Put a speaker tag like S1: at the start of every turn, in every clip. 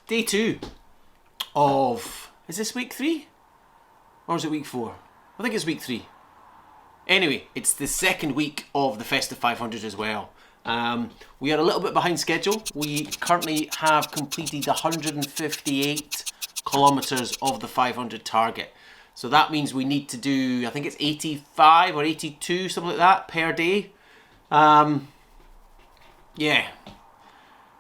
S1: day 2 of, is this week 3? Or is it week 4? I think it's week 3. Anyway, it's the second week of the Festive 500 as well. We are a little bit behind schedule. We currently have completed 158 kilometres of the 500 target. So that means we need to do, I think it's 85 or 82, something like that, per day. Yeah,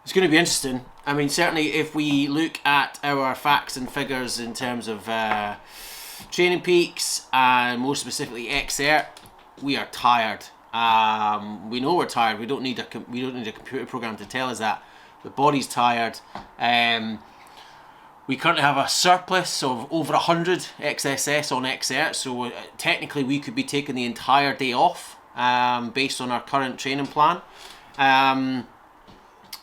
S1: it's going to be interesting. I mean, certainly if we look at our facts and figures in terms of training peaks and more specifically Xert, we are tired. We know we're tired. We don't need a computer program to tell us that. The body's tired. We currently have a surplus of over 100 XSS on Xert, so technically we could be taking the entire day off based on our current training plan.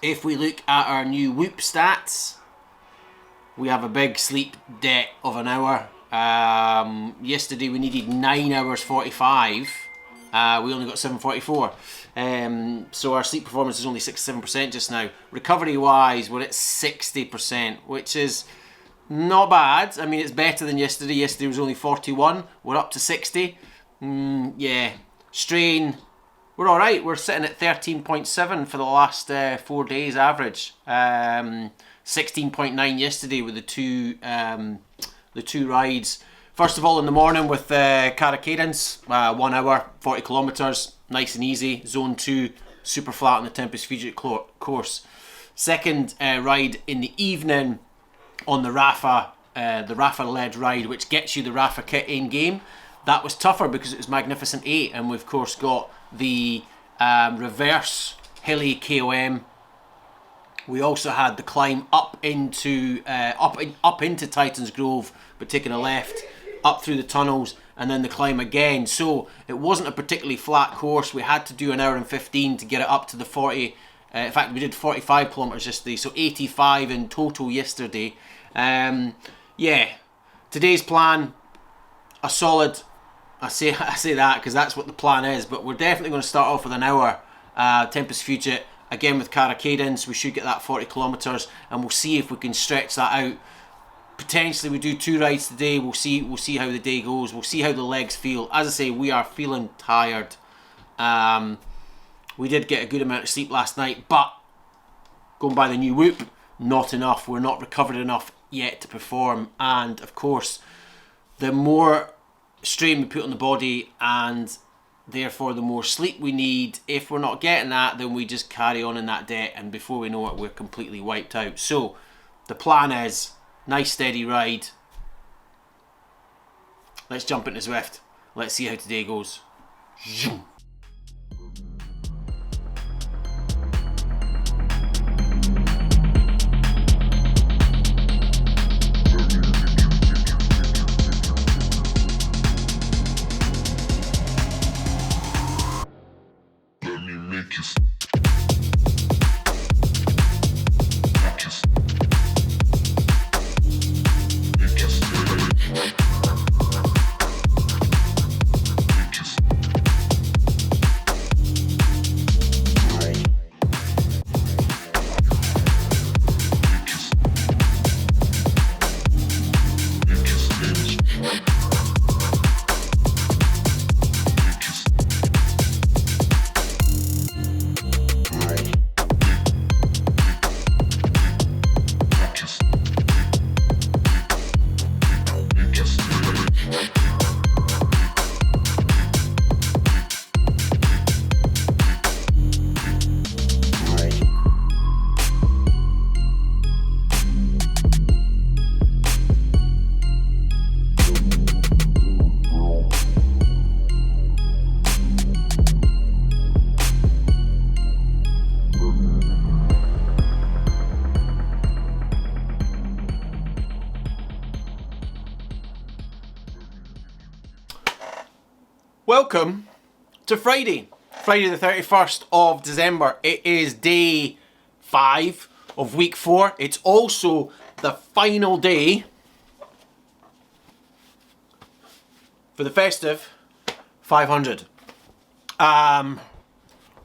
S1: If we look at our new Whoop stats, we have a big sleep debt of an hour. Yesterday we needed 9 hours 45. We only got 7:44. So our sleep performance is only 67% just now. Recovery wise, we're at 60%, which is not bad. I mean, it's better than yesterday. Yesterday was only 41. We're up to 60. Yeah. Strain, we're all right. We're sitting at 13.7 for the last 4 days average. 16.9 yesterday with the two rides. First of all, in the morning with Cara Cadence, 1 hour, 40 kilometres, nice and easy. Zone 2, super flat on the Tempest Fugitive course. Second ride in the evening on the Rapha-led ride, which gets you the Rapha kit in game. That was tougher because it was Magnificent 8, and we've of course got the reverse hilly KOM. We also had the climb up into Titan's Grove, but taking a left up through the tunnels, and then the climb again. So it wasn't a particularly flat course. We had to do 1 hour and 15 to get it up to the 40. In fact, we did 45 kilometres yesterday, so 85 in total yesterday. Yeah, today's plan, a solid. I say that because that's what the plan is, but we're definitely going to start off with 1 hour Tempest Fugitive. Again with Cara Cadence, we should get that 40 kilometres, and we'll see if we can stretch that out. Potentially we do 2 rides today. We'll see how the day goes. We'll see how the legs feel. As I say, we are feeling tired. We did get a good amount of sleep last night, but going by the new Whoop, not enough. We're not recovered enough yet to perform, and of course the more strain we put on the body and therefore the more sleep we need, if we're not getting that, then we just carry on in that debt, and before we know it, we're completely wiped out. So the plan is nice steady ride. Let's jump into Zwift. Let's see how today goes. Welcome to Friday the 31st of December. It is day 5 of week 4. It's also the final day for the Festive 500.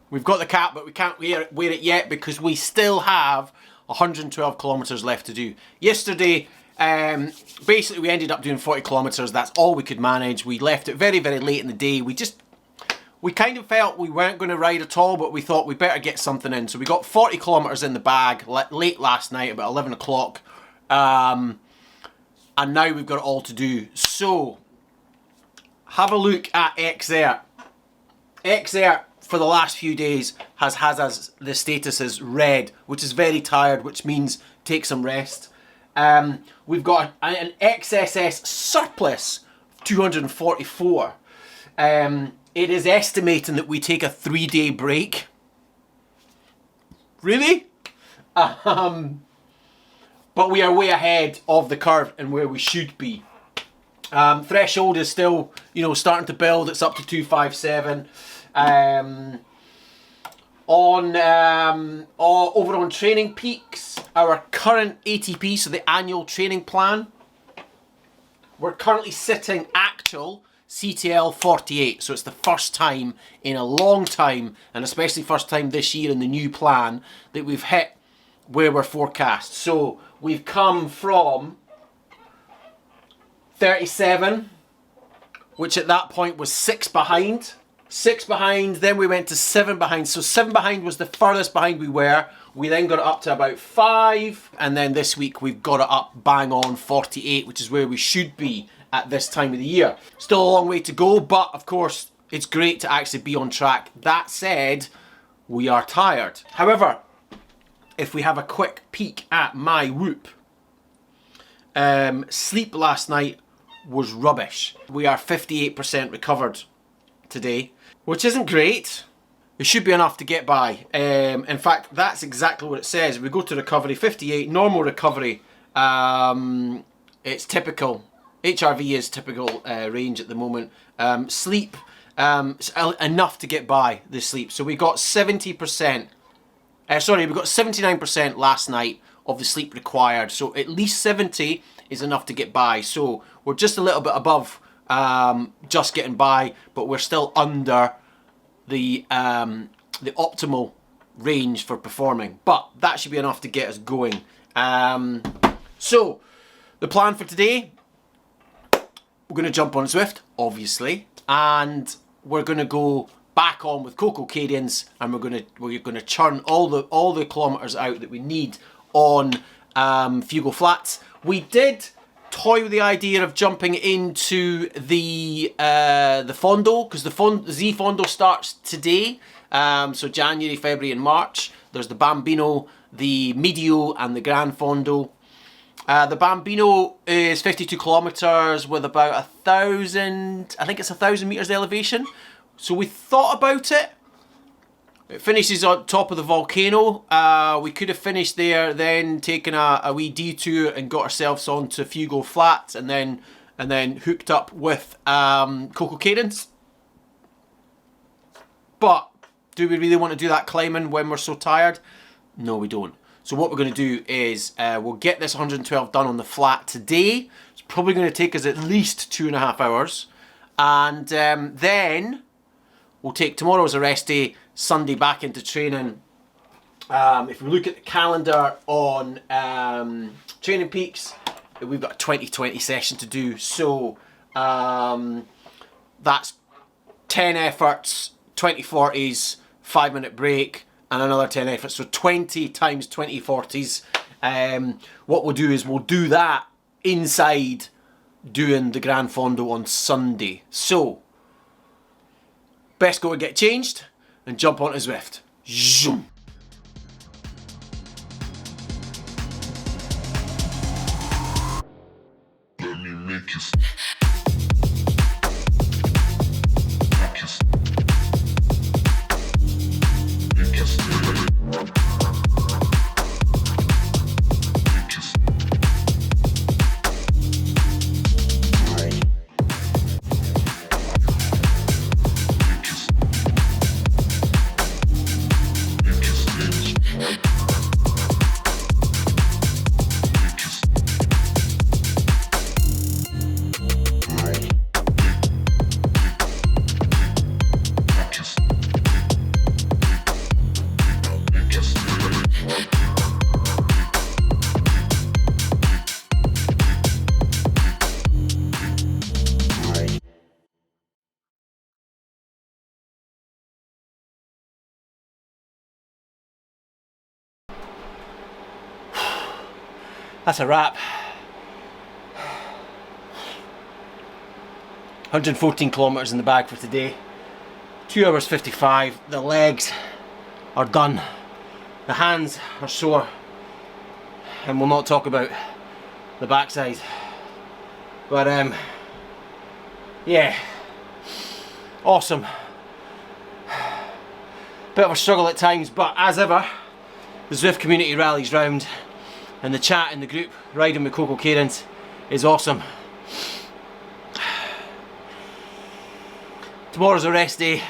S1: We've got the cap, but we can't wear it yet because we still have 112 kilometers left to do. Yesterday, basically we ended up doing 40 kilometers. That's all we could manage. We left it very, very late in the day. We kind of felt we weren't going to ride at all, but we thought we better get something in. So we got 40 kilometers in the bag late last night, about 11 o'clock. And now we've got it all to do. So, have a look at Xert. Xert, for the last few days, has us the status as red, which is very tired, which means take some rest. We've got an XSS surplus, 244. It is estimating that we take a 3-day break. Really? But we are way ahead of the curve and where we should be. Threshold is still, starting to build. It's up to 257. Over on Training Peaks, our current ATP, so the annual training plan, we're currently sitting actual CTL 48, so it's the first time in a long time, and especially first time this year in the new plan, that we've hit where we're forecast. So we've come from 37, which at that point was 6 behind. 6 behind, then we went to 7 behind. So 7 behind was the furthest behind we were. We then got it up to about 5, and then this week we've got it up bang on 48, which is where we should be at this time of the year. Still a long way to go, but of course it's great to actually be on track. That said, we are tired. However, if we have a quick peek at my whoop, sleep last night was rubbish. We are 58% recovered today, which isn't great. It should be enough to get by. In fact, that's exactly what it says. We go to recovery, 58, normal recovery. It's typical. HRV is typical range at the moment. Sleep, enough to get by the sleep. So we got 70%, we got 79% last night of the sleep required. So at least 70 is enough to get by. So we're just a little bit above just getting by, but we're still under the optimal range for performing. But that should be enough to get us going. So the plan for today, we're going to jump on Zwift, obviously, and we're going to go back on with Coco Cadence, and we're going to churn all the kilometers out that we need on Fugo Flats. We did toy with the idea of jumping into the Fondo, because the Z Fondo starts today. So January, February, and March. There's the Bambino, the Medio, and the Gran Fondo. The Bambino is 52 kilometers with about 1,000, I think it's 1,000 meters elevation. So we thought about it. It finishes on top of the volcano. We could have finished there, then taken a wee detour and got ourselves onto Fugo Flats, and then hooked up with Coco Cadence. But do we really want to do that climbing when we're so tired? No, we don't. So what we're going to do is we'll get this 112 done on the flat today. It's probably going to take us at least 2.5 hours. And then we'll take tomorrow as a rest day, Sunday back into training. If we look at the calendar on Training Peaks, we've got a 20-20 session to do. So that's 10 efforts, 20 40s, 5-minute break, and another 10 efforts. So 20 times 20 40s. What we'll do is we'll do that inside doing the Gran Fondo on Sunday. So best go and get changed and jump onto Zwift. Zoom. Let me make you that's a wrap. 114 kilometers in the bag for today. 2 hours 55. The legs are done. The hands are sore. And we'll not talk about the backside. But yeah, awesome. Bit of a struggle at times, but as ever, the Zwift community rallies round, and the chat in the group riding with Coco Cadence is awesome. Tomorrow's a rest day,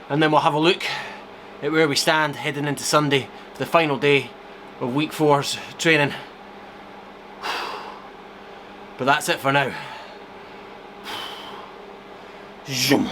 S1: and then we'll have a look at where we stand heading into Sunday for the final day of week 4's training. But that's it for now. Zoom.